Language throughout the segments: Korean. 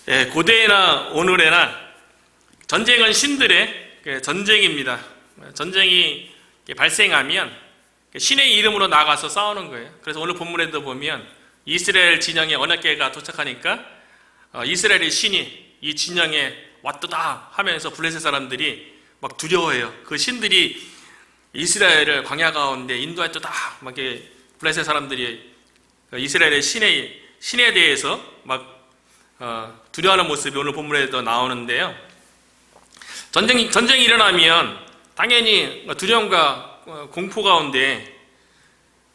고대나 오늘에나 전쟁은 신들의 전쟁입니다. 전쟁이 발생하면 신의 이름으로 나가서 싸우는 거예요. 그래서 오늘 본문에도 보면 이스라엘 진영에 언약궤가 도착하니까 이스라엘의 신이 이 진영에 왔도다 하면서 블레셋 사람들이 막 두려워해요. 그 신들이 이스라엘을 광야 가운데 인도했도다 막 이렇게 블레셋 사람들이 이스라엘의 신에 대해서 막 두려워하는 모습이 오늘 본문에도 나오는데요. 전쟁이 일어나면 당연히 두려움과 공포 가운데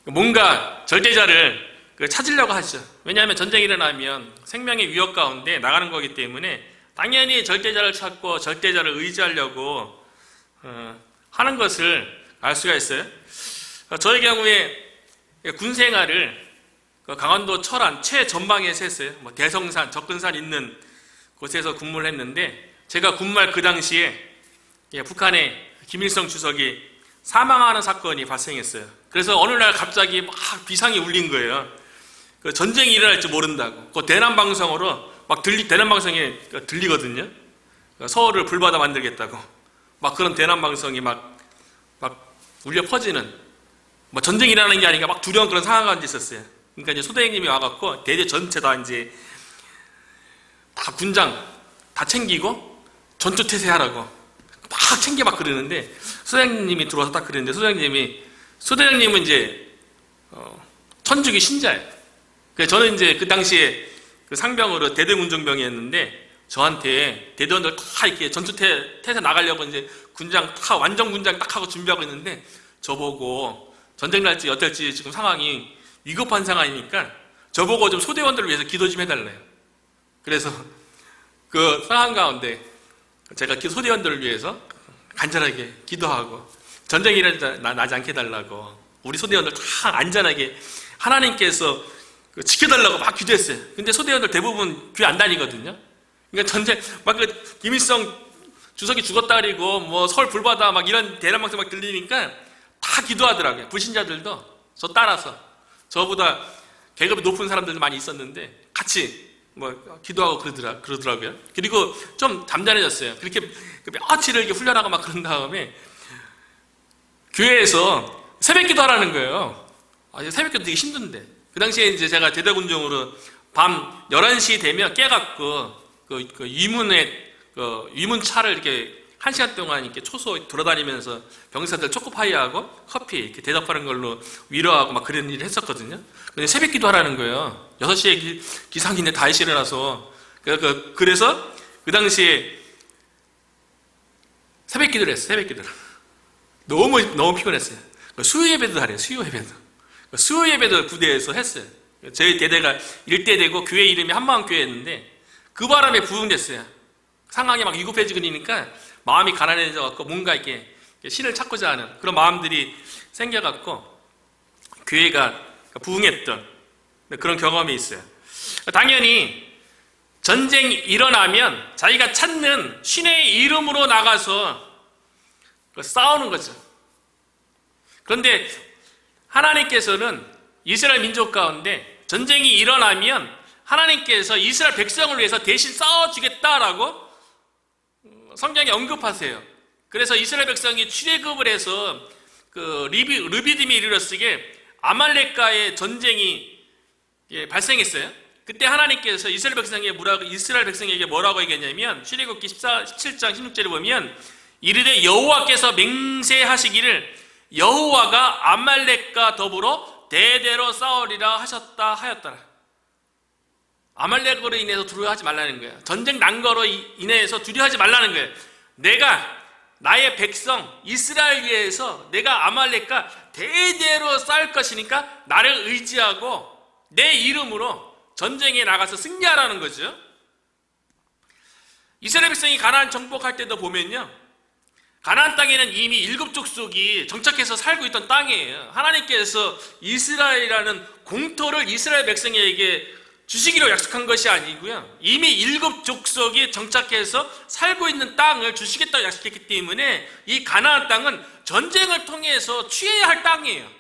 뭔가 절대자를 찾으려고 하죠. 왜냐하면 전쟁이 일어나면 생명의 위협 가운데 나가는 거기 때문에 당연히 절대자를 찾고 절대자를 의지하려고 하는 것을 알 수가 있어요. 저의 경우에 군 생활을 강원도 철안 최전방에서 했어요. 대성산, 접근산 있는 곳에서 근무를 했는데 제가 군말 그 당시에 북한의 김일성 주석이 사망하는 사건이 발생했어요. 그래서 어느 날 갑자기 막 비상이 울린 거예요. 전쟁이 일어날 줄 모른다고. 그 대남방송으로 대남방송에 들리거든요. 서울을 불바다 만들겠다고. 막 그런 대남방송이 막 울려 퍼지는, 전쟁이 일어나는 게 아닌가 막 두려운 그런 상황이 있었어요. 그러니까 이제 소대장님이 와갖고 대대 전체 다 이제 다 군장 다 챙기고 전투태세하라고 막 챙겨 막 그러는데 소대장님이 들어와서 딱 그러는데 소대장님은 이제 천주교 신자예요. 그래서 저는 이제 그 당시에 그 상병으로 대대군정병이었는데 저한테 대대원들 다 이렇게 전투태세 나가려고 이제 군장 다 완전 군장 딱 하고 준비하고 있는데 저보고 전쟁 날지 어떨지 지금 상황이 위급한 상황이니까 저보고 좀 소대원들을 위해서 기도 좀 해달래요. 그래서 그 상황 가운데 제가 소대원들을 위해서 간절하게 기도하고 전쟁이 나지 않게 해달라고 우리 소대원들 다 안전하게 하나님께서 지켜달라고 막 기도했어요. 근데 소대원들 대부분 교회 안 다니거든요. 그러니까 전쟁 김일성 주석이 죽었다 그리고 서울 불바다 막 이런 대남방송 막 들리니까 다 기도하더라고요. 불신자들도 저 따라서 저보다 계급이 높은 사람들도 많이 있었는데 같이 기도하고 그러더라고요. 그리고 좀 잠잠해졌어요. 그렇게 며칠을 이렇게 훈련하고 막 그런 다음에 교회에서 새벽 기도하라는 거예요. 새벽 기도 되게 힘든데 그 당시에 이제 제가 대대군종으로 밤 11시 되면 깨갖고 위문차를 이렇게 1시간 동안 이렇게 초소 돌아다니면서 병사들 초코파이하고 커피 이렇게 대접하는 걸로 위로하고 막 그런 일을 했었거든요. 근데 새벽 기도 하라는 거예요. 6시에 기상인데 5시에 일어나서. 그래서 그 당시에 새벽 기도를 했어요. 새벽 기도를. 너무 피곤했어요. 수요 예배도 하래요. 수요 예배도. 수요 예배도 부대에서 했어요. 저희 대대가 일대되고 교회 이름이 한마음교회였는데 그 바람에 부흥됐어요. 상황이 막 위급해지니까 마음이 가난해져갖고 뭔가 이렇게 신을 찾고자 하는 그런 마음들이 생겨갖고 교회가 부흥했던 그런 경험이 있어요. 당연히 전쟁이 일어나면 자기가 찾는 신의 이름으로 나가서 싸우는 거죠. 그런데 하나님께서는 이스라엘 민족 가운데 전쟁이 일어나면 하나님께서 이스라엘 백성을 위해서 대신 싸워주겠다라고 성경에 언급하세요. 그래서 이스라엘 백성이 출애굽을 해서 르비딤에 이르렀으게 아말렉과의 전쟁이 발생했어요. 그때 하나님께서 이스라엘 백성에게 뭐라고 얘기했냐면 출애굽기 17장 16절에 보면 이르되 여호와께서 맹세하시기를 여호와가 아말렉과 더불어 대대로 싸우리라 하였더라. 아말렉으로 인해서 두려워하지 말라는 거예요. 전쟁 난 거로 인해서 두려워하지 말라는 거예요. 내가 나의 백성 이스라엘 위해서 내가 아말렉과 대대로 싸울 것이니까 나를 의지하고 내 이름으로 전쟁에 나가서 승리하라는 거죠. 이스라엘 백성이 가나안 정복할 때도 보면요, 가나안 땅에는 이미 7족속이 정착해서 살고 있던 땅이에요. 하나님께서 이스라엘이라는 공토를 이스라엘 백성에게 주시기로 약속한 것이 아니고요, 이미 7족속이 정착해서 살고 있는 땅을 주시겠다고 약속했기 때문에 이 가나안 땅은 전쟁을 통해서 취해야 할 땅이에요.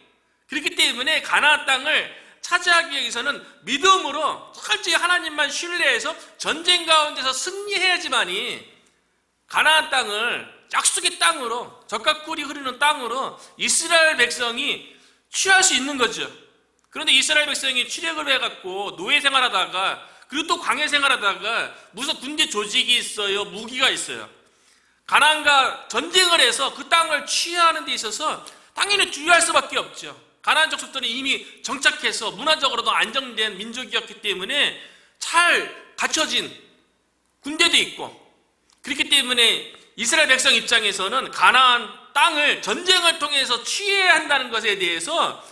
그렇기 때문에 가나안 땅을 차지하기 위해서는 믿음으로 철저히 하나님만 신뢰해서 전쟁 가운데서 승리해야지만이 가나안 땅을 약속의 땅으로, 젖과 꿀이 흐르는 땅으로 이스라엘 백성이 취할 수 있는 거죠. 그런데 이스라엘 백성이 출애굽을 해갖고 노예 생활하다가, 그리고 또 광야 생활하다가 무슨 군대 조직이 있어요, 무기가 있어요. 가나안과 전쟁을 해서 그 땅을 취하는 데 있어서 당연히 주의할 수밖에 없죠. 가나안 족속들은 이미 정착해서 문화적으로도 안정된 민족이었기 때문에 잘 갖춰진 군대도 있고, 그렇기 때문에 이스라엘 백성 입장에서는 가나안 땅을 전쟁을 통해서 취해야 한다는 것에 대해서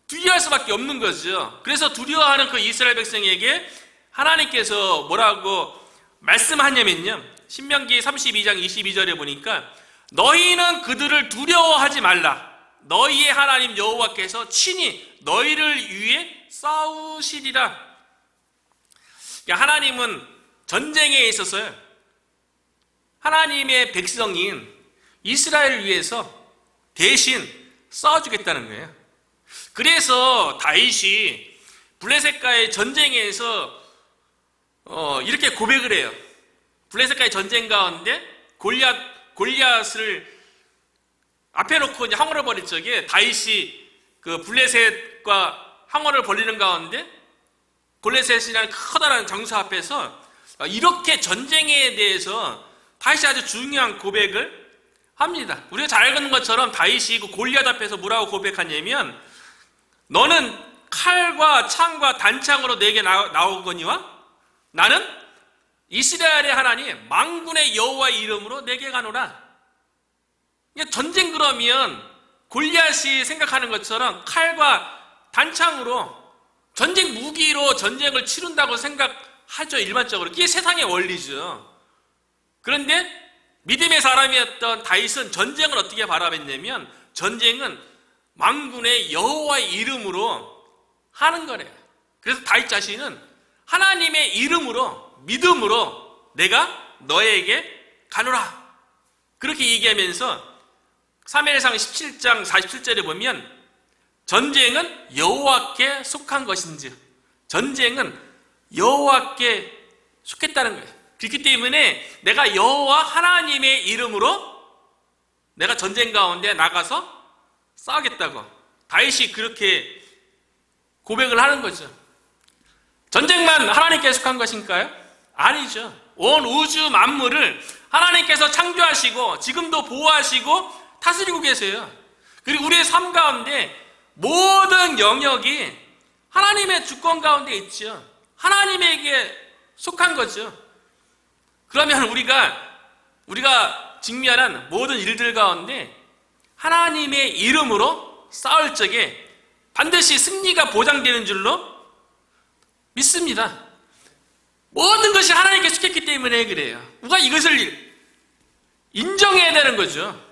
두려워할 수밖에 없는 거죠. 그래서 두려워하는 그 이스라엘 백성에게 하나님께서 뭐라고 말씀하냐면요, 신명기 32장 22절에 보니까 너희는 그들을 두려워하지 말라. 너희의 하나님 여호와께서 친히 너희를 위해 싸우시리라. 그러니까 하나님은 전쟁에 있어서요, 하나님의 백성인 이스라엘을 위해서 대신 싸워주겠다는 거예요. 그래서 다윗이 블레셋과의 전쟁에서 이렇게 고백을 해요. 블레셋과의 전쟁 가운데 골리앗을 앞에 놓고 이제 항원을 벌일 적에 다윗이 그 블레셋과 항원을 벌리는 가운데 골레셋이라는 커다란 장수 앞에서 이렇게 전쟁에 대해서 다윗이 아주 중요한 고백을 합니다. 우리가 잘 알고 있는 것처럼 다윗이 그 골리앗 앞에서 뭐라고 고백하냐면, 너는 칼과 창과 단창으로 내게 나오거니와 나는 이스라엘의 하나님 만군의 여호와의 이름으로 내게 가노라. 전쟁 그러면 골리앗이 생각하는 것처럼 칼과 단창으로 전쟁 무기로 전쟁을 치른다고 생각하죠, 일반적으로. 그게 세상의 원리죠. 그런데 믿음의 사람이었던 다윗은 전쟁을 어떻게 바라봤냐면, 전쟁은 만군의 여호와의 이름으로 하는 거래요. 그래서 다윗 자신은 하나님의 이름으로, 믿음으로 내가 너에게 가노라, 그렇게 얘기하면서 사무엘상 17장 47절에 보면 전쟁은 여호와께 속한 것인지, 전쟁은 여호와께 속했다는 거예요. 그렇기 때문에 내가 여호와 하나님의 이름으로 내가 전쟁 가운데 나가서 싸우겠다고 다윗이 그렇게 고백을 하는 거죠. 전쟁만 하나님께 속한 것인가요? 아니죠. 온 우주 만물을 하나님께서 창조하시고 지금도 보호하시고 다스리고 계세요. 그리고 우리의 삶 가운데 모든 영역이 하나님의 주권 가운데 있죠. 하나님에게 속한 거죠. 그러면 우리가 직면한 모든 일들 가운데 하나님의 이름으로 싸울 적에 반드시 승리가 보장되는 줄로 믿습니다. 모든 것이 하나님께 속했기 때문에 그래요. 우리가 이것을 인정해야 되는 거죠.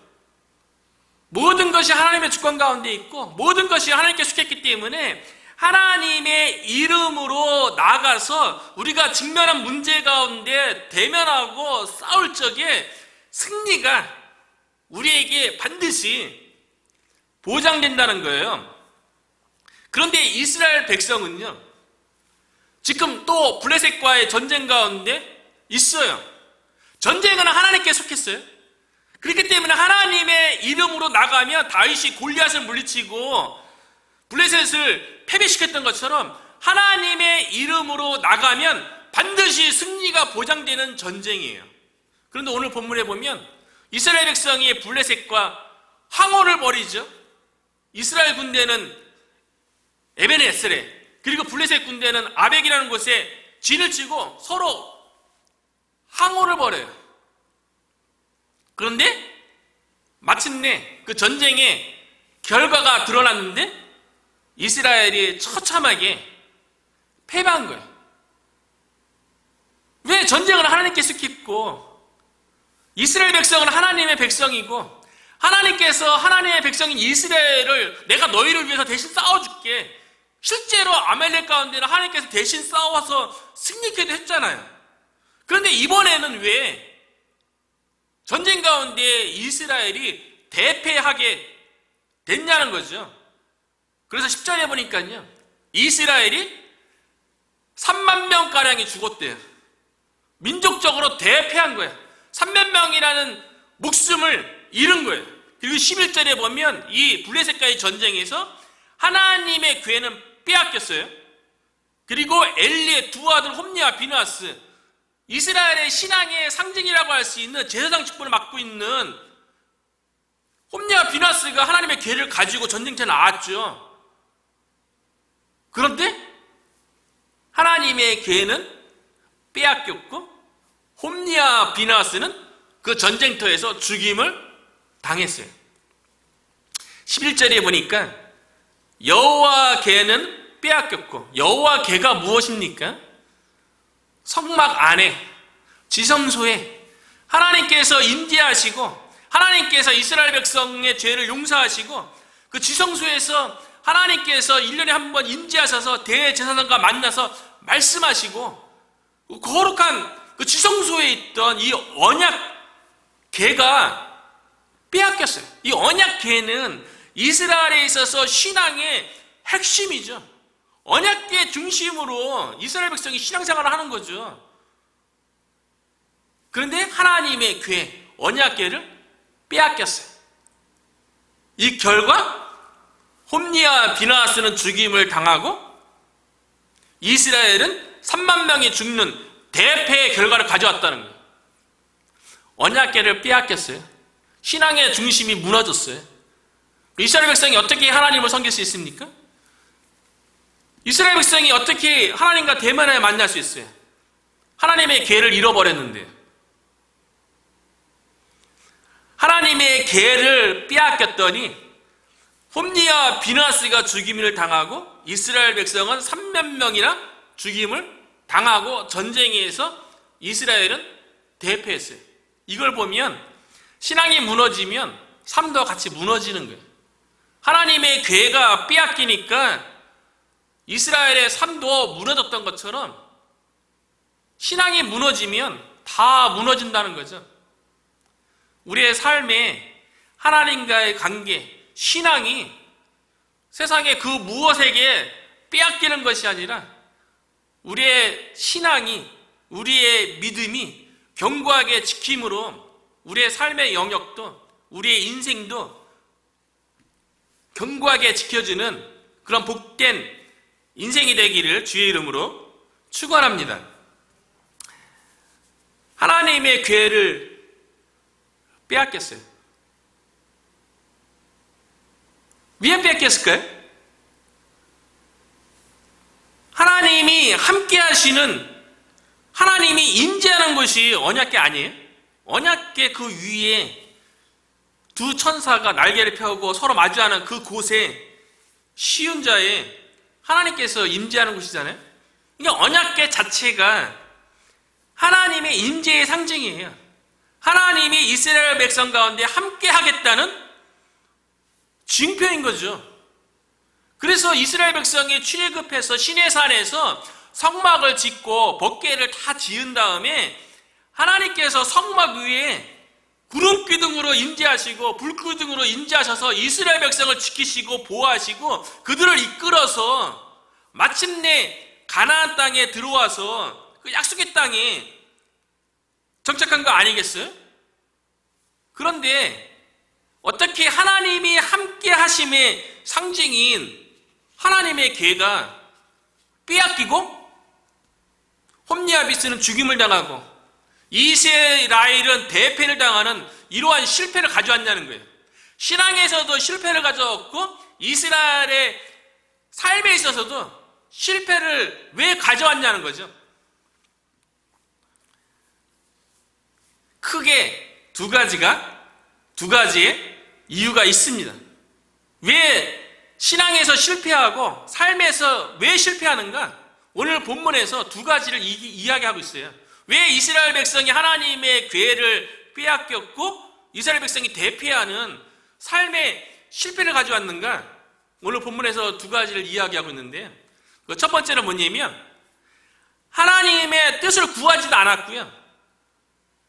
모든 것이 하나님의 주권 가운데 있고 모든 것이 하나님께 속했기 때문에 하나님의 이름으로 나가서 우리가 직면한 문제 가운데 대면하고 싸울 적에 승리가 우리에게 반드시 보장된다는 거예요. 그런데 이스라엘 백성은요, 지금 또 블레셋과의 전쟁 가운데 있어요. 전쟁은 하나님께 속했어요. 그렇기 때문에 하나님의 이름으로 나가면 다윗이 골리앗을 물리치고 블레셋을 패배시켰던 것처럼 하나님의 이름으로 나가면 반드시 승리가 보장되는 전쟁이에요. 그런데 오늘 본문에 보면 이스라엘 백성이 블레셋과 항오를 벌이죠. 이스라엘 군대는 에베네스레, 그리고 블레셋 군대는 아벡이라는 곳에 진을 치고 서로 항오를 벌여요. 그런데 마침내 그 전쟁의 결과가 드러났는데 이스라엘이 처참하게 패배한 거예요. 왜? 전쟁은 하나님께 속했고 이스라엘 백성은 하나님의 백성이고 하나님께서 하나님의 백성인 이스라엘을 내가 너희를 위해서 대신 싸워줄게, 실제로 아말렉 가운데는 하나님께서 대신 싸워서 승리케도 했잖아요. 그런데 이번에는 왜 전쟁 가운데 이스라엘이 대패하게 됐냐는 거죠. 그래서 10절에 보니까요, 이스라엘이 3만 명가량이 죽었대요. 민족적으로 대패한 거예요. 3만 명이라는 목숨을 잃은 거예요. 그리고 11절에 보면 이 블레셋과의 전쟁에서 하나님의 괴는 빼앗겼어요. 그리고 엘리의 두 아들 홈니와 비느하스, 이스라엘의 신앙의 상징이라고 할 수 있는 제사장 직분을 맡고 있는 홈니와 비느하스가 하나님의 괴를 가지고 전쟁터에 나왔죠. 그런데 하나님의 괴는 빼앗겼고 홈니와 비느하스는 그 전쟁터에서 죽임을 당했어요. 11절에 보니까 여호와 괴는 빼앗겼고, 여호와 괴가 무엇입니까? 성막 안에, 지성소에 하나님께서 임재하시고 하나님께서 이스라엘 백성의 죄를 용서하시고 그 지성소에서 하나님께서 1년에 한 번 임재하셔서 대제사장과 만나서 말씀하시고 거룩한 그 지성소에 있던 이 언약 궤가 빼앗겼어요. 이 언약 궤는 이스라엘에 있어서 신앙의 핵심이죠. 언약궤 중심으로 이스라엘 백성이 신앙생활을 하는 거죠. 그런데 하나님의 궤, 언약궤를 빼앗겼어요. 이 결과 홈니와 비느하스는 죽임을 당하고 이스라엘은 3만 명이 죽는 대패의 결과를 가져왔다는 거예요. 언약궤를 빼앗겼어요. 신앙의 중심이 무너졌어요. 이스라엘 백성이 어떻게 하나님을 섬길 수 있습니까? 이스라엘 백성이 어떻게 하나님과 대면에 만날 수 있어요? 하나님의 궤를 잃어버렸는데, 하나님의 궤를 빼앗겼더니 홈니와 비느하스가 죽임을 당하고 이스라엘 백성은 3만 명이나 죽임을 당하고 전쟁에서 이스라엘은 대패했어요. 이걸 보면 신앙이 무너지면 삶도 같이 무너지는 거예요. 하나님의 궤가 빼앗기니까 이스라엘의 삶도 무너졌던 것처럼 신앙이 무너지면 다 무너진다는 거죠. 우리의 삶에 하나님과의 관계, 신앙이 세상의 그 무엇에게 빼앗기는 것이 아니라 우리의 신앙이, 우리의 믿음이 견고하게 지킴으로 우리의 삶의 영역도, 우리의 인생도 견고하게 지켜주는 그런 복된 인생이 되기를 주의 이름으로 축원합니다. 하나님의 궤를 빼앗겼어요. 왜 빼앗겼을까요? 하나님이 함께 하시는, 하나님이 임재하는 곳이 언약궤 아니에요? 언약궤 그 위에 두 천사가 날개를 펴고 서로 마주하는 그 곳에 쉬운 자에 하나님께서 임재하는 곳이잖아요. 그러니까 언약궤 자체가 하나님의 임재의 상징이에요. 하나님이 이스라엘 백성 가운데 함께 하겠다는 징표인 거죠. 그래서 이스라엘 백성이 출애굽해서 시내산에서 성막을 짓고 법궤를 다 지은 다음에 하나님께서 성막 위에 구름 기둥으로 임재하시고 불 기둥으로 임재하셔서 이스라엘 백성을 지키시고 보호하시고 그들을 이끌어서 마침내 가나안 땅에 들어와서 그 약속의 땅에 정착한 거 아니겠어요? 그런데 어떻게 하나님이 함께 하심의 상징인 하나님의 궤가 빼앗기고 홈니와 비스는 죽임을 당하고 이스라엘은 대패를 당하는 이러한 실패를 가져왔냐는 거예요. 신앙에서도 실패를 가져왔고 이스라엘의 삶에 있어서도 실패를 왜 가져왔냐는 거죠. 크게 두 가지의 이유가 있습니다. 왜 신앙에서 실패하고 삶에서 왜 실패하는가? 오늘 본문에서 두 가지를 이야기하고 있어요. 왜 이스라엘 백성이 하나님의 궤를 빼앗겼고 이스라엘 백성이 대패하는 삶의 실패를 가져왔는가? 오늘 본문에서 두 가지를 이야기하고 있는데 첫 번째는 뭐냐면 하나님의 뜻을 구하지도 않았고요.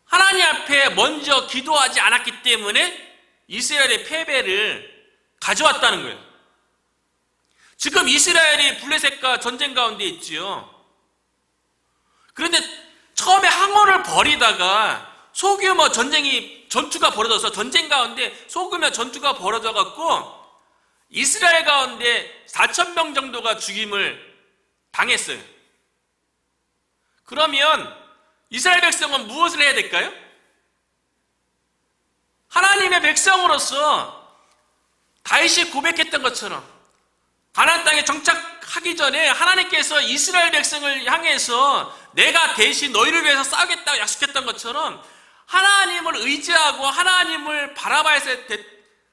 하나님 앞에 먼저 기도하지 않았기 때문에 이스라엘의 패배를 가져왔다는 거예요. 지금 이스라엘이 블레셋과 전쟁 가운데 있지요. 그런데 처음에 항원을 벌이다가 소규모 전투가 벌어져서 전쟁 가운데 소규모 전투가 벌어져 갖고 이스라엘 가운데 4,000명 정도가 죽임을 당했어요. 그러면 이스라엘 백성은 무엇을 해야 될까요? 하나님의 백성으로서 다윗이 고백했던 것처럼 가나안 땅에 정착하기 전에 하나님께서 이스라엘 백성을 향해서 내가 대신 너희를 위해서 싸우겠다고 약속했던 것처럼 하나님을 의지하고 하나님을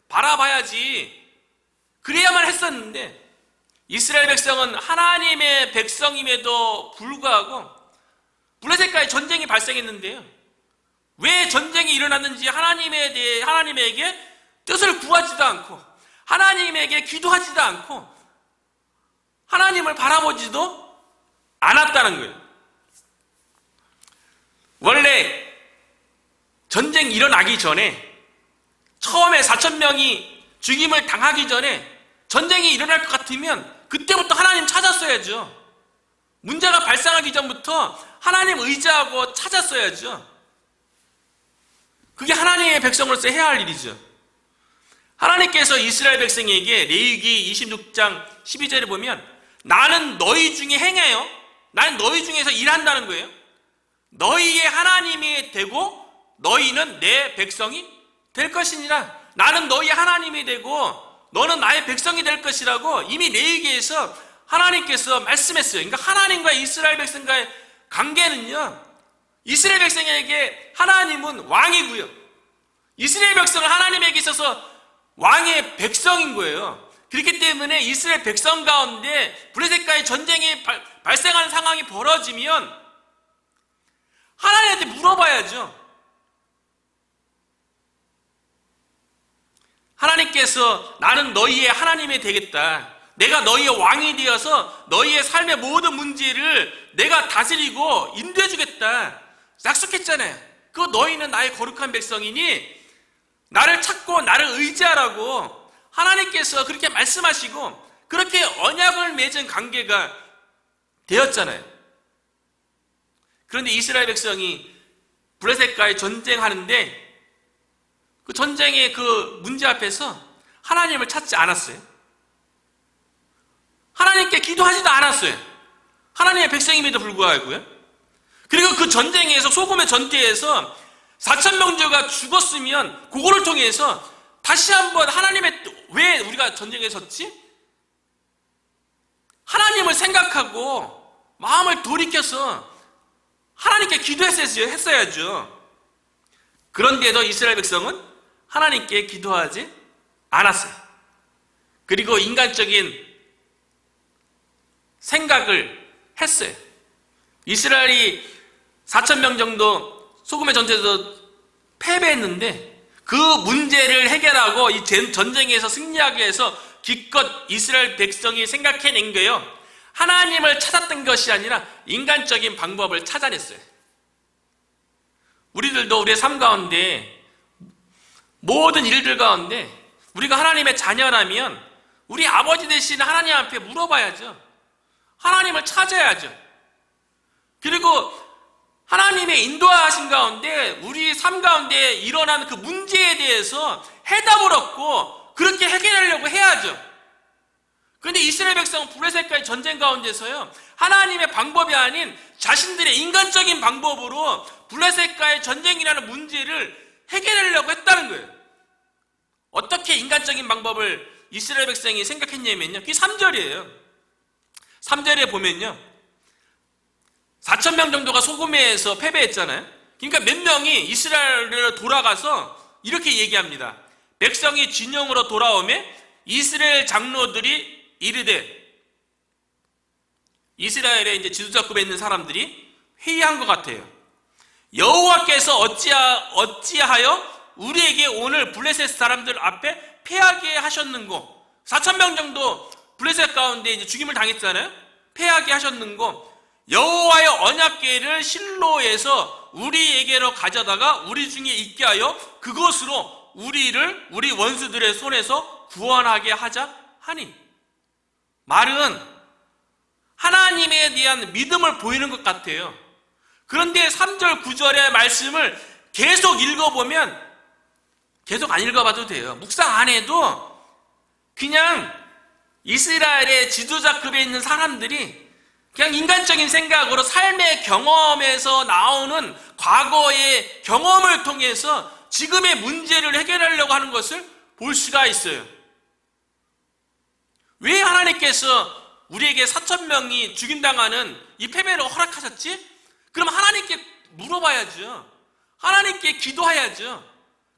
바라봐야지 그래야만 했었는데 이스라엘 백성은 하나님의 백성임에도 불구하고 블레셋과의 전쟁이 발생했는데요. 왜 전쟁이 일어났는지 하나님에게 뜻을 구하지도 않고 하나님에게 기도하지도 않고 하나님을 바라보지도 않았다는 거예요. 원래 전쟁이 일어나기 전에 처음에 4,000명이 죽임을 당하기 전에 전쟁이 일어날 것 같으면 그때부터 하나님 찾았어야죠. 문제가 발생하기 전부터 하나님 의지하고 찾았어야죠. 그게 하나님의 백성으로서 해야 할 일이죠. 하나님께서 이스라엘 백성에게 레위기 26장 12절에 보면 나는 너희 중에 행해요. 나는 너희 중에서 일한다는 거예요. 너희의 하나님이 되고 너희는 내 백성이 될 것이니라. 나는 너희 하나님이 되고 너는 나의 백성이 될 것이라고 이미 레위기에서 하나님께서 말씀했어요. 그러니까 하나님과 이스라엘 백성과의 관계는요, 이스라엘 백성에게 하나님은 왕이고요, 이스라엘 백성은 하나님에게 있어서 왕의 백성인 거예요. 그렇기 때문에 이스라엘 백성 가운데 블레셋과의 전쟁이 발생하는 상황이 벌어지면 하나님한테 물어봐야죠. 하나님께서 나는 너희의 하나님이 되겠다. 내가 너희의 왕이 되어서 너희의 삶의 모든 문제를 내가 다스리고 인도해 주겠다. 약속했잖아요. 그 너희는 나의 거룩한 백성이니 나를 찾고 나를 의지하라고 하나님께서 그렇게 말씀하시고 그렇게 언약을 맺은 관계가 되었잖아요. 그런데 이스라엘 백성이 블레셋과의 전쟁하는데 그 전쟁의 그 문제 앞에서 하나님을 찾지 않았어요. 하나님께 기도하지도 않았어요. 하나님의 백성임에도 불구하고요. 그리고 그 전쟁에서 소금의 전투에서 4,000명제가 죽었으면 그거를 통해서 다시 한번 하나님의 왜 우리가 전쟁에 섰지? 하나님을 생각하고 마음을 돌이켜서 하나님께 기도했어야죠. 그런데도 이스라엘 백성은 하나님께 기도하지 않았어요. 그리고 인간적인 생각을 했어요. 이스라엘이 4,000명 정도 소금의 전투에서 패배했는데 그 문제를 해결하고 이 전쟁에서 승리하기 위해서 기껏 이스라엘 백성이 생각해낸 거예요. 하나님을 찾았던 것이 아니라 인간적인 방법을 찾아냈어요. 우리들도 우리의 삶 가운데 모든 일들 가운데 우리가 하나님의 자녀라면 우리 아버지 되시는 하나님 앞에 물어봐야죠. 하나님을 찾아야죠. 그리고 하나님의 인도하신 가운데 우리 삶 가운데 일어나는 그 문제에 대해서 해답을 얻고 그렇게 해결하려고 해야죠. 그런데 이스라엘 백성은 블레셋과의 전쟁 가운데서요, 하나님의 방법이 아닌 자신들의 인간적인 방법으로 블레셋과의 전쟁이라는 문제를 해결하려고 했다는 거예요. 어떻게 인간적인 방법을 이스라엘 백성이 생각했냐면요, 그게 3절이에요. 3절에 보면요, 4,000명 정도가 소금에서 패배했잖아요. 그러니까 몇 명이 이스라엘로 돌아가서 이렇게 얘기합니다. 백성이 진영으로 돌아오매 이스라엘 장로들이 이르되, 이스라엘에 이제 지도자급에 있는 사람들이 회의한 것 같아요. 여호와께서 어찌하여 우리에게 오늘 블레셋 사람들 앞에 패하게 하셨는고? 4,000명 정도 블레셋 가운데 이제 죽임을 당했잖아요. 패하게 하셨는고? 여호와의 언약궤를 실로에서 우리에게로 가져다가 우리 중에 있게 하여 그것으로 우리 원수들의 손에서 구원하게 하자 하니. 말은 하나님에 대한 믿음을 보이는 것 같아요. 그런데 3절, 9절의 말씀을 계속 읽어보면, 계속 안 읽어봐도 돼요. 묵상 안 해도 그냥 이스라엘의 지도자급에 있는 사람들이 그냥 인간적인 생각으로 삶의 경험에서 나오는 과거의 경험을 통해서 지금의 문제를 해결하려고 하는 것을 볼 수가 있어요. 왜 하나님께서 우리에게 4,000명이 죽임당하는 이 패배를 허락하셨지? 그럼 하나님께 물어봐야죠. 하나님께 기도해야죠.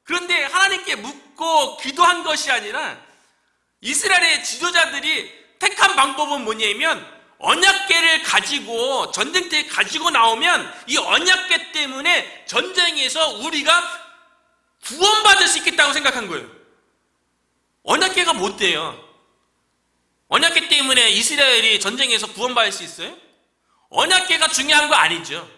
그런데 하나님께 묻고 기도한 것이 아니라 이스라엘의 지도자들이 택한 방법은 뭐냐면 언약궤를 가지고 전쟁터에 가지고 나오면 이 언약궤 때문에 전쟁에서 우리가 구원받을 수 있겠다고 생각한 거예요. 언약궤가 못 돼요. 언약궤 때문에 이스라엘이 전쟁에서 구원받을 수 있어요? 언약궤가 중요한 거 아니죠.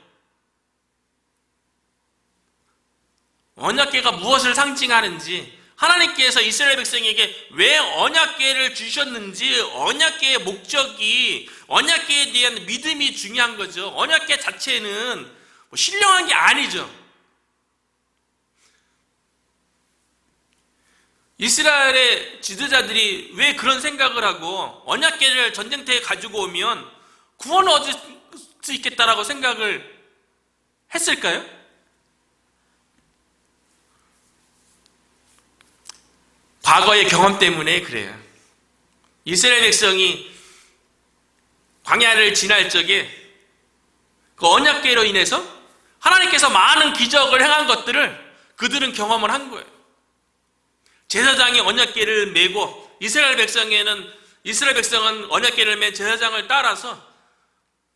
언약궤가 무엇을 상징하는지, 하나님께서 이스라엘 백성에게 왜 언약궤를 주셨는지, 언약궤의 목적이, 언약궤에 대한 믿음이 중요한 거죠. 언약궤 자체는 신령한 게 아니죠. 이스라엘의 지도자들이 왜 그런 생각을 하고 언약궤를 전쟁터에 가지고 오면 구원을 얻을 수 있겠다라고 생각을 했을까요? 과거의 경험 때문에 그래요. 이스라엘 백성이 광야를 지날 적에 그 언약궤로 인해서 하나님께서 많은 기적을 행한 것들을 그들은 경험을 한 거예요. 제사장이 언약궤를 메고 이스라엘 백성은 언약궤를 맨 제사장을 따라서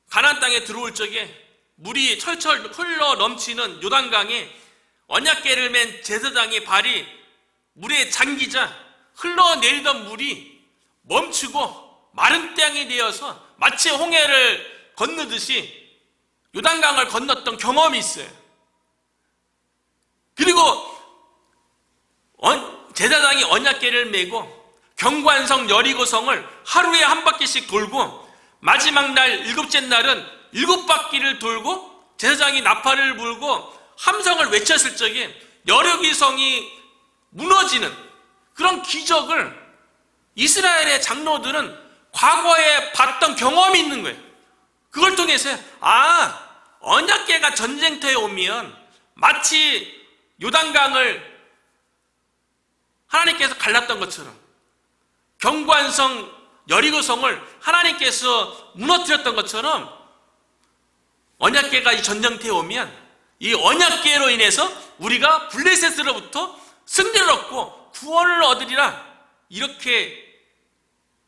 가나안 땅에 들어올 적에 물이 철철 흘러 넘치는 요단강에 언약궤를 맨 제사장의 발이 물에 잠기자 흘러내리던 물이 멈추고 마른 땅이 되어서 마치 홍해를 건너듯이 요단강을 건넜던 경험이 있어요. 그리고 제사장이 언약궤를 메고 경관성 여리고성을 하루에 한 바퀴씩 돌고 마지막 날 7째 날은 7바퀴를 돌고 제사장이 나팔을 불고 함성을 외쳤을 적에 여리고성이 무너지는 그런 기적을 이스라엘의 장로들은 과거에 봤던 경험이 있는 거예요. 그걸 통해서 언약궤가 전쟁터에 오면 마치 요단강을 하나님께서 갈랐던 것처럼 경관성 여리고성을 하나님께서 무너뜨렸던 것처럼 언약궤가 이 전쟁터에 오면 이 언약궤로 인해서 우리가 블레셋으로부터 승리를 얻고 구원을 얻으리라, 이렇게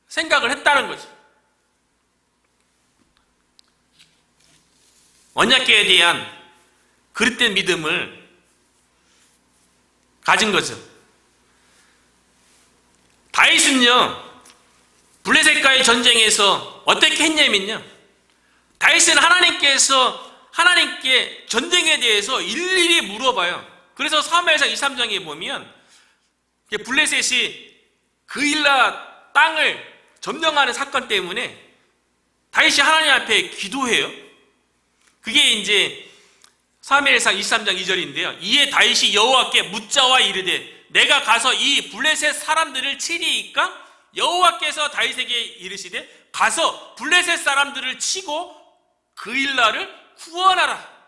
생각을 했다는 거죠. 언약궤에 대한 그릇된 믿음을 가진 거죠. 다윗은요, 블레셋과의 전쟁에서 어떻게 했냐면요, 다윗은 하나님께 전쟁에 대해서 일일이 물어봐요. 그래서 사무엘상 23장에 보면 블레셋이 그일라 땅을 점령하는 사건 때문에 다윗이 하나님 앞에 기도해요. 그게 이제 사무엘상 23장 2절인데요. 이에 다윗이 여호와께 묻자와 이르되 내가 가서 이 블레셋 사람들을 치리이까? 여호와께서 다윗에게 이르시되 가서 블레셋 사람들을 치고 그일라를 구원하라.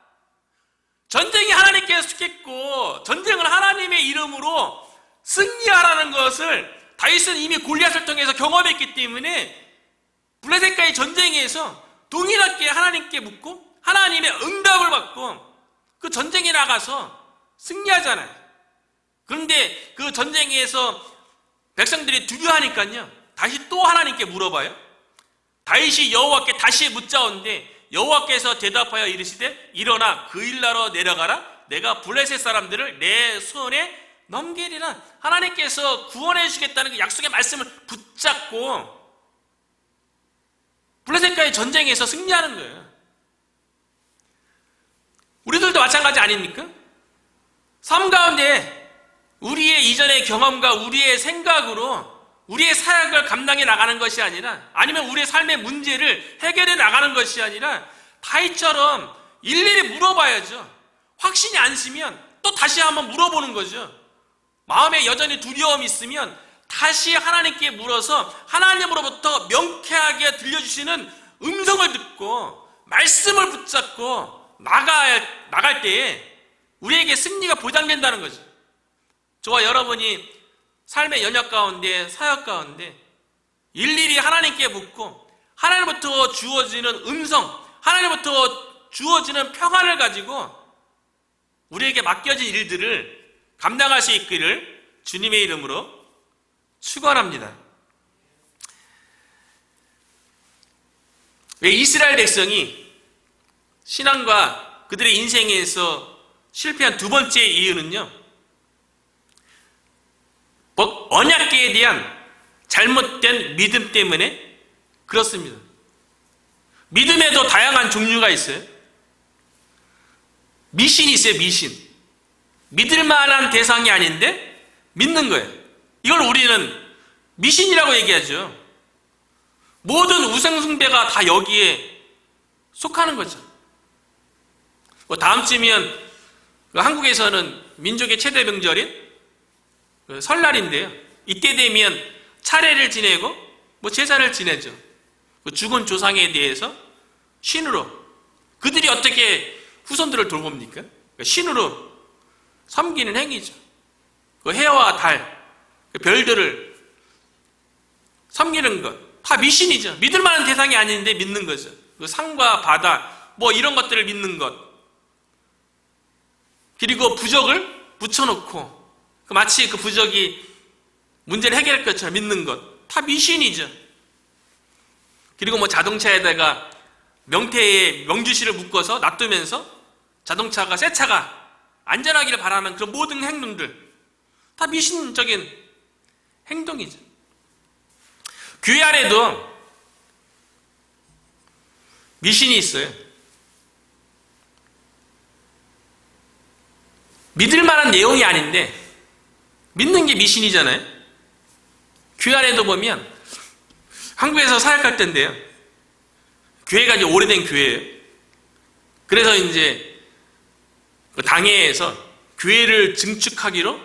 전쟁이 하나님께서 주겠고 전쟁을 하나님의 이름으로 승리하라는 것을 다윗은 이미 골리앗을 통해서 경험했기 때문에 블레셋과의 전쟁에서 동일하게 하나님께 묻고 하나님의 응답을 받고 그 전쟁에 나가서 승리하잖아요. 그런데 그 전쟁에서 백성들이 두려워하니까요, 다시 또 하나님께 물어봐요. 다윗이 여호와께 다시 묻자온데 여호와께서 대답하여 이르시되 일어나 그일라로 내려가라. 내가 블레셋 사람들을 내 손에 넘기리라. 하나님께서 구원해 주시겠다는 그 약속의 말씀을 붙잡고 블레셋과의 전쟁에서 승리하는 거예요. 우리들도 마찬가지 아닙니까? 삶 가운데 우리의 이전의 경험과 우리의 생각으로 우리의 사역을 감당해 나가는 것이 아니라, 아니면 우리의 삶의 문제를 해결해 나가는 것이 아니라 다윗처럼 일일이 물어봐야죠. 확신이 안 서면 또 다시 한번 물어보는 거죠. 마음에 여전히 두려움이 있으면 다시 하나님께 물어서 하나님으로부터 명쾌하게 들려주시는 음성을 듣고 말씀을 붙잡고 나갈 때에 우리에게 승리가 보장된다는 거죠. 저와 여러분이 삶의 연약 가운데, 사역 가운데 일일이 하나님께 묻고 하나님부터 주어지는 음성, 하나님부터 주어지는 평안을 가지고 우리에게 맡겨진 일들을 감당할 수 있기를 주님의 이름으로 축원합니다. 왜 이스라엘 백성이 신앙과 그들의 인생에서 실패한 두 번째 이유는요, 언약궤에 대한 잘못된 믿음 때문에 그렇습니다. 믿음에도 다양한 종류가 있어요. 미신이 있어요. 미신. 믿을 만한 대상이 아닌데 믿는 거예요. 이걸 우리는 미신이라고 얘기하죠. 모든 우상숭배가 다 여기에 속하는 거죠. 다음 주면 한국에서는 민족의 최대 명절인 설날인데요. 이때 되면 차례를 지내고 제사를 지내죠. 죽은 조상에 대해서 신으로, 그들이 어떻게 후손들을 돌봅니까? 신으로 섬기는 행위죠. 해와 달, 별들을 섬기는 것 다 미신이죠. 믿을 만한 대상이 아닌데 믿는 거죠. 산과 바다 이런 것들을 믿는 것, 그리고 부적을 붙여놓고 마치 그 부적이 문제를 해결할 것처럼 믿는 것 다 미신이죠. 그리고 자동차에다가 명태에 명주실을 묶어서 놔두면서 자동차가, 새 차가 안전하기를 바라는 그런 모든 행동들 다 미신적인 행동이죠. 교회 안에도 미신이 있어요. 믿을 만한 내용이 아닌데 믿는 게 미신이잖아요. 교회 안에도 보면, 한국에서 사역할 때인데요, 교회가 이제 오래된 교회예요. 그래서 이제 당회에서 교회를 증축하기로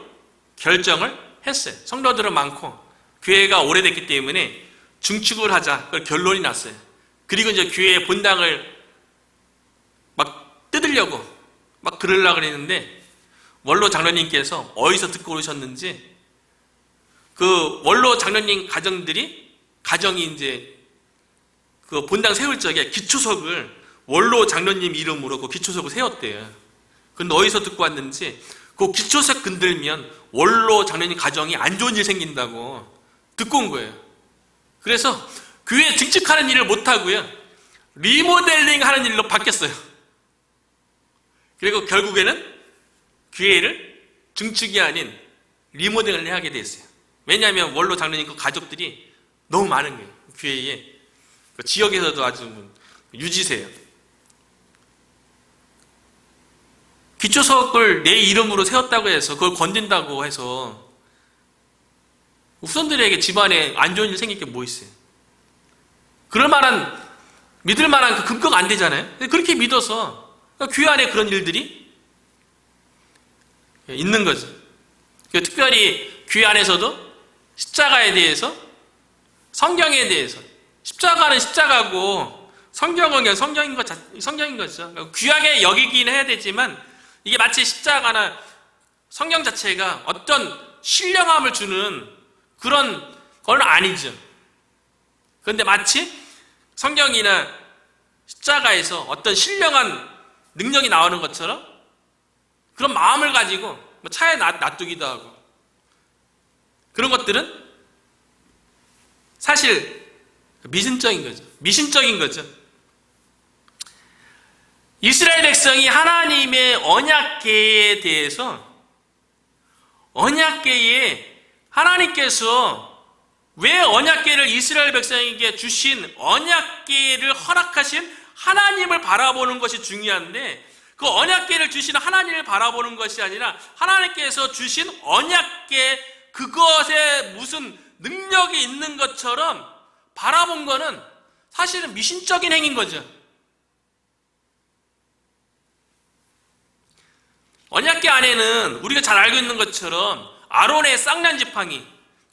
결정을 했어요. 성도들은 많고 교회가 오래됐기 때문에 증축을 하자, 그 결론이 났어요. 그리고 이제 교회 본당을 막 뜯으려고 막 그러려고 그랬는데, 원로 장로님께서 어디서 듣고 오셨는지 그 원로 장로님 가정이 이제 그 본당 세울 적에 기초석을 원로 장로님 이름으로 그 기초석을 세웠대요. 근데 어디서 듣고 왔는지 그 기초석 건들면 원로 장로님 가정이 안 좋은 일 생긴다고 듣고 온 거예요. 그래서 교회 증축하는 일을 못하고요, 리모델링 하는 일로 바뀌었어요. 그리고 결국에는 교회를 증축이 아닌 리모델링을 하게 됐어요. 왜냐하면 원로 장로님 그 가족들이 너무 많은 거예요. 교회에. 그 지역에서도 아주 유지세요. 기초석을 내 이름으로 세웠다고 해서 그걸 건든다고 해서 후손들에게 집안에 안 좋은 일 생길 게 뭐 있어요? 그럴 만한, 믿을 만한 그 근거가 안 되잖아요. 그렇게 믿어서 교회 안에 그런 일들이 있는 거죠. 특별히 교회 안에서도 십자가에 대해서, 성경에 대해서, 십자가는 십자가고 성경은 그냥 성경인 거죠. 귀하게 여기긴 해야 되지만 이게 마치 십자가나 성경 자체가 어떤 신령함을 주는 그런 건 아니죠. 그런데 마치 성경이나 십자가에서 어떤 신령한 능력이 나오는 것처럼 그런 마음을 가지고 차에 놔두기도 하고, 그런 것들은 사실 미신적인 거죠. 이스라엘 백성이 하나님의 언약궤에 대해서, 언약궤에 하나님께서 왜 언약궤를 이스라엘 백성에게 주신 언약궤를 허락하신 하나님을 바라보는 것이 중요한데, 그 언약궤를 주신 하나님을 바라보는 것이 아니라 하나님께서 주신 언약궤 그것에 무슨 능력이 있는 것처럼 바라본 거는 사실은 미신적인 행위인 거죠. 언약궤 안에는 우리가 잘 알고 있는 것처럼 아론의 쌍난 지팡이,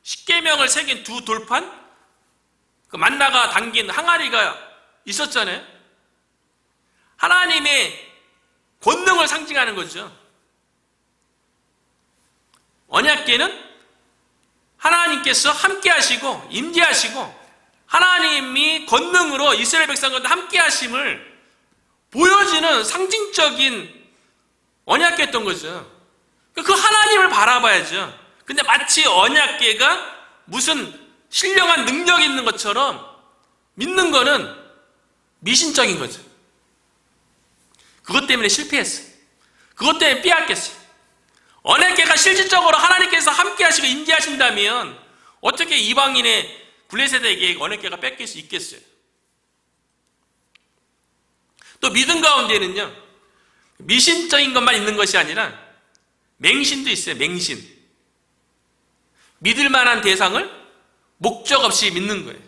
십계명을 새긴 두 돌판, 그 만나가 담긴 항아리가 있었잖아요. 하나님의 권능을 상징하는 거죠. 언약궤는 하나님께서 함께 하시고 임재하시고 하나님이 권능으로 이스라엘 백성과 함께 하심을 보여주는 상징적인 언약궤였던 거죠. 그 하나님을 바라봐야죠. 근데 마치 언약궤가 무슨 신령한 능력이 있는 것처럼 믿는 거는 미신적인 거죠. 그것 때문에 실패했어요. 그것 때문에 빼앗겼어요. 언약궤가 실질적으로 하나님께서 함께 하시고 임재하신다면 어떻게 이방인의 블레셋에게 언약궤가 뺏길 수 있겠어요? 또 믿음 가운데는요, 미신적인 것만 있는 것이 아니라 맹신도 있어요. 맹신. 믿을 만한 대상을 목적 없이 믿는 거예요.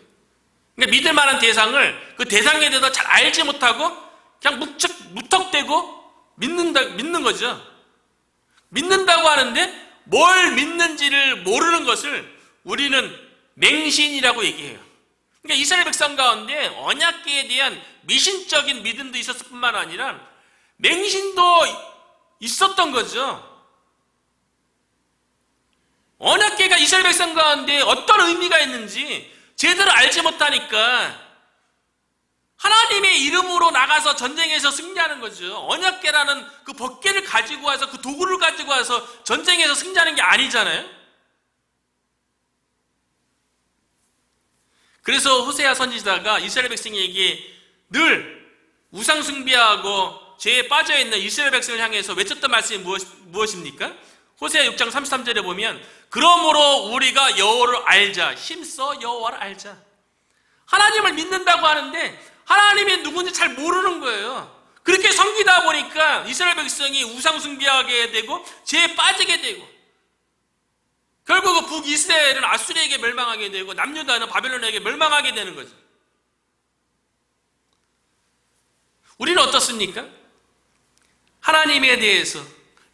그러니까 믿을 만한 대상을 그 대상에 대해서 잘 알지 못하고 그냥 무턱대고 믿는 거죠. 믿는다고 하는데 뭘 믿는지를 모르는 것을 우리는 맹신이라고 얘기해요. 그러니까 이스라엘 백성 가운데 언약궤에 대한 미신적인 믿음도 있었을 뿐만 아니라 맹신도 있었던 거죠. 언약궤가 이스라엘 백성 가운데 어떤 의미가 있는지 제대로 알지 못하니까 하나님의 이름으로 나가서 전쟁에서 승리하는 거죠. 언약궤라는 그 법궤를 가지고 와서 그 도구를 가지고 와서 전쟁에서 승리하는 게 아니잖아요. 그래서 호세아 선지자가 이스라엘 백성에게 늘 우상 숭배하고 죄에 빠져있는 이스라엘 백성을 향해서 외쳤던 말씀이 무엇입니까? 호세아 6장 33절에 보면 그러므로 우리가 여호와를 알자. 힘써 여호와를 알자. 하나님을 믿는다고 하는데 하나님이 누군지 잘 모르는 거예요. 그렇게 섬기다 보니까 이스라엘 백성이 우상 숭배하게 되고 죄에 빠지게 되고 결국 북이스라엘은 아수리에게 멸망하게 되고 남유다는 바벨론에게 멸망하게 되는 거죠. 우리는 어떻습니까? 하나님에 대해서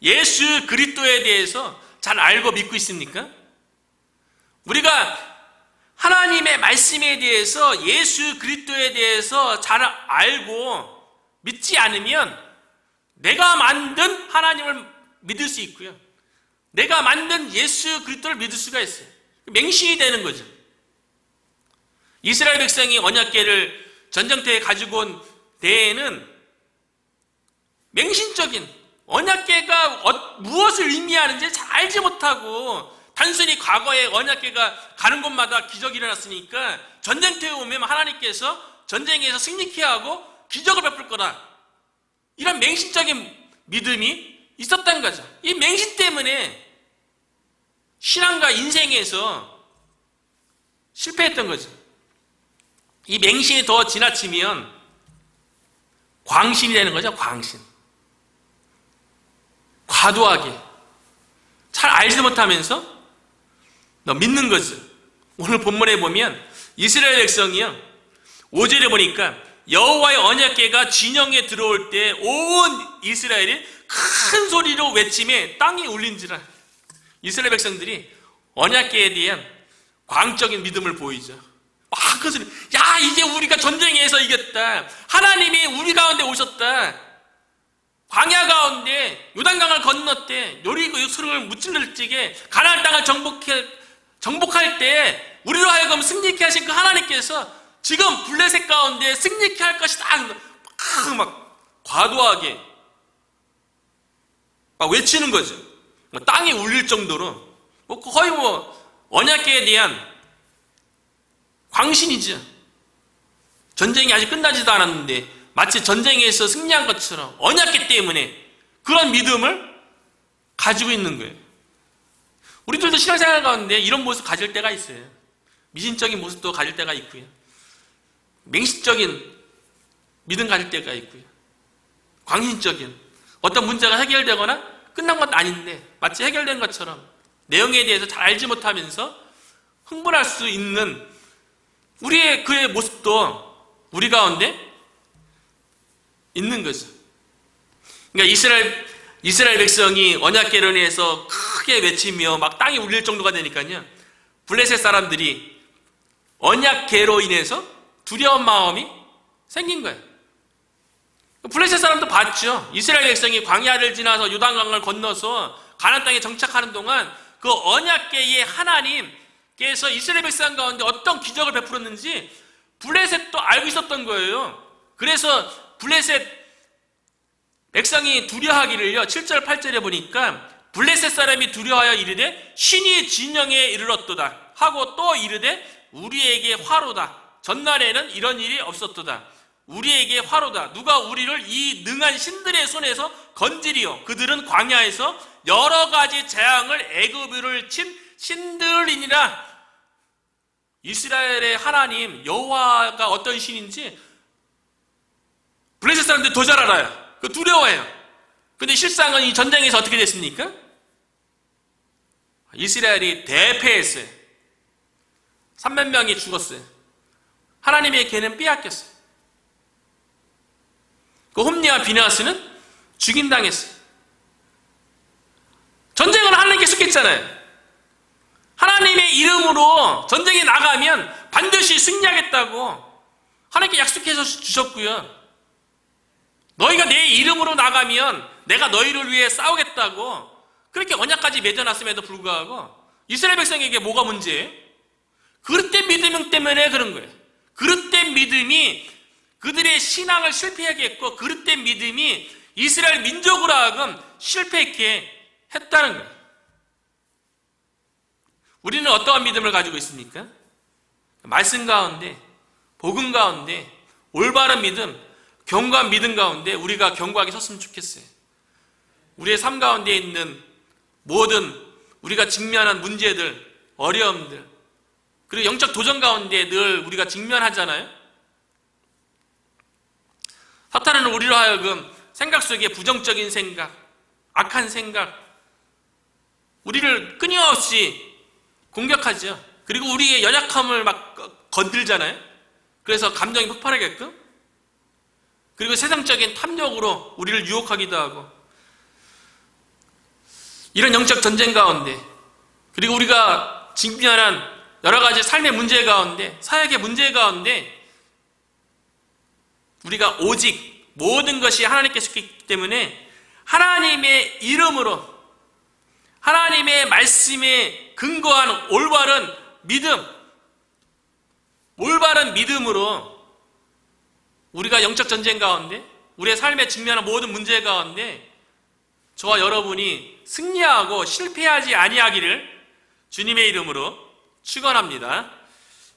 예수 그리스도에 대해서 잘 알고 믿고 있습니까? 우리가 하나님의 말씀에 대해서 예수 그리스도에 대해서 잘 알고 믿지 않으면 내가 만든 하나님을 믿을 수 있고요. 내가 만든 예수 그리스도를 믿을 수가 있어요. 맹신이 되는 거죠. 이스라엘 백성이 언약궤를 전쟁터에 가지고 온 데에는 맹신적인 언약궤가 무엇을 의미하는지 잘 알지 못하고 단순히 과거에 언약궤가 가는 곳마다 기적이 일어났으니까 전쟁터에 오면 하나님께서 전쟁에서 승리케 하고 기적을 베풀 거다. 이런 맹신적인 믿음이 있었던 거죠. 이 맹신 때문에 신앙과 인생에서 실패했던 거죠. 이 맹신이 더 지나치면 광신이 되는 거죠. 광신. 과도하게 잘 알지도 못하면서 너 믿는 거죠. 오늘 본문에 보면 이스라엘 백성이요 5절에 보니까 여호와의 언약궤가 진영에 들어올 때 온 이스라엘이 큰 소리로 외침에 땅이 울린지라. 이스라엘 백성들이 언약궤에 대한 광적인 믿음을 보이죠. 그 소리, 야 이제 우리가 전쟁에서 이겼다. 하나님이 우리 가운데 오셨다. 광야 가운데 요단강을 건넜대. 요리고 육수를 무찔러 찌게 가나안 땅을 정복할 때 우리로 하여금 승리케 하신 그 하나님께서 지금 블레셋 가운데 승리케 할 것이다. 막 과도하게 막 외치는 거죠. 땅이 울릴 정도로 거의 언약궤에 대한 광신이죠. 전쟁이 아직 끝나지도 않았는데 마치 전쟁에서 승리한 것처럼 언약궤 때문에 그런 믿음을 가지고 있는 거예요. 우리들도 신앙생활 가운데 이런 모습 가질 때가 있어요. 미신적인 모습도 가질 때가 있고요. 맹신적인 믿음 가질 때가 있고요. 광신적인 어떤 문제가 해결되거나 끝난 건 아닌데 마치 해결된 것처럼 내용에 대해서 잘 알지 못하면서 흥분할 수 있는 우리의 그의 모습도 우리 가운데 있는 거죠. 그러니까 이스라엘 백성이 언약궤로 인해서 크게 외치며 막 땅이 울릴 정도가 되니까요, 블레셋 사람들이 언약궤로 인해서 두려운 마음이 생긴 거예요. 블레셋 사람도 봤죠. 이스라엘 백성이 광야를 지나서 요단강을 건너서 가나안 땅에 정착하는 동안 그 언약궤의 하나님께서 이스라엘 백성 가운데 어떤 기적을 베풀었는지 블레셋도 알고 있었던 거예요. 그래서 블레셋 백성이 두려워하기를요, 7절 8절에 보니까 블레셋 사람이 두려워하여 이르되 신이 진영에 이르렀도다 하고 또 이르되 우리에게 화로다. 전날에는 이런 일이 없었도다. 우리에게 화로다. 누가 우리를 이 능한 신들의 손에서 건지리요. 그들은 광야에서 여러 가지 재앙을 애굽을 친 신들이니라. 이스라엘의 하나님 여호와가 어떤 신인지 블레셋 사람들이 더 잘 알아요. 두려워해요. 근데 실상은 이 전쟁에서 어떻게 됐습니까? 이스라엘이 대패했어요. 3만 명이 죽었어요. 하나님의 궤는 빼앗겼어요. 그 홈리와 비느하스는 죽임당했어요. 전쟁을 하나님께 속했잖아요. 하나님의 이름으로 전쟁에 나가면 반드시 승리하겠다고 하나님께 약속해서 주셨고요. 너희가 내 이름으로 나가면 내가 너희를 위해 싸우겠다고 그렇게 언약까지 맺어놨음에도 불구하고 이스라엘 백성에게 뭐가 문제예요? 그릇된 믿음 때문에 그런 거예요. 그릇된 믿음이 그들의 신앙을 실패하게 했고, 그릇된 믿음이 이스라엘 민족으로 하여금 실패하게 했다는 거예요. 우리는 어떠한 믿음을 가지고 있습니까? 말씀 가운데, 복음 가운데, 올바른 믿음, 견고한 믿음 가운데 우리가 견고하게 섰으면 좋겠어요. 우리의 삶 가운데 있는 모든 우리가 직면한 문제들, 어려움들, 그리고 영적 도전 가운데 늘 우리가 직면하잖아요. 사탄은 우리로 하여금 생각 속에 부정적인 생각, 악한 생각, 우리를 끊임없이 공격하죠. 그리고 우리의 연약함을 막 건들잖아요. 그래서 감정이 폭발하게끔, 그리고 세상적인 탐욕으로 우리를 유혹하기도 하고, 이런 영적 전쟁 가운데, 그리고 우리가 직면한 여러 가지 삶의 문제 가운데, 사역의 문제 가운데 우리가 오직 모든 것이 하나님께 속했기 때문에 하나님의 이름으로, 하나님의 말씀에 근거한 올바른 믿음, 올바른 믿음으로 우리가 영적 전쟁 가운데, 우리의 삶에 직면한 모든 문제 가운데 저와 여러분이 승리하고 실패하지 아니하기를 주님의 이름으로 축원합니다.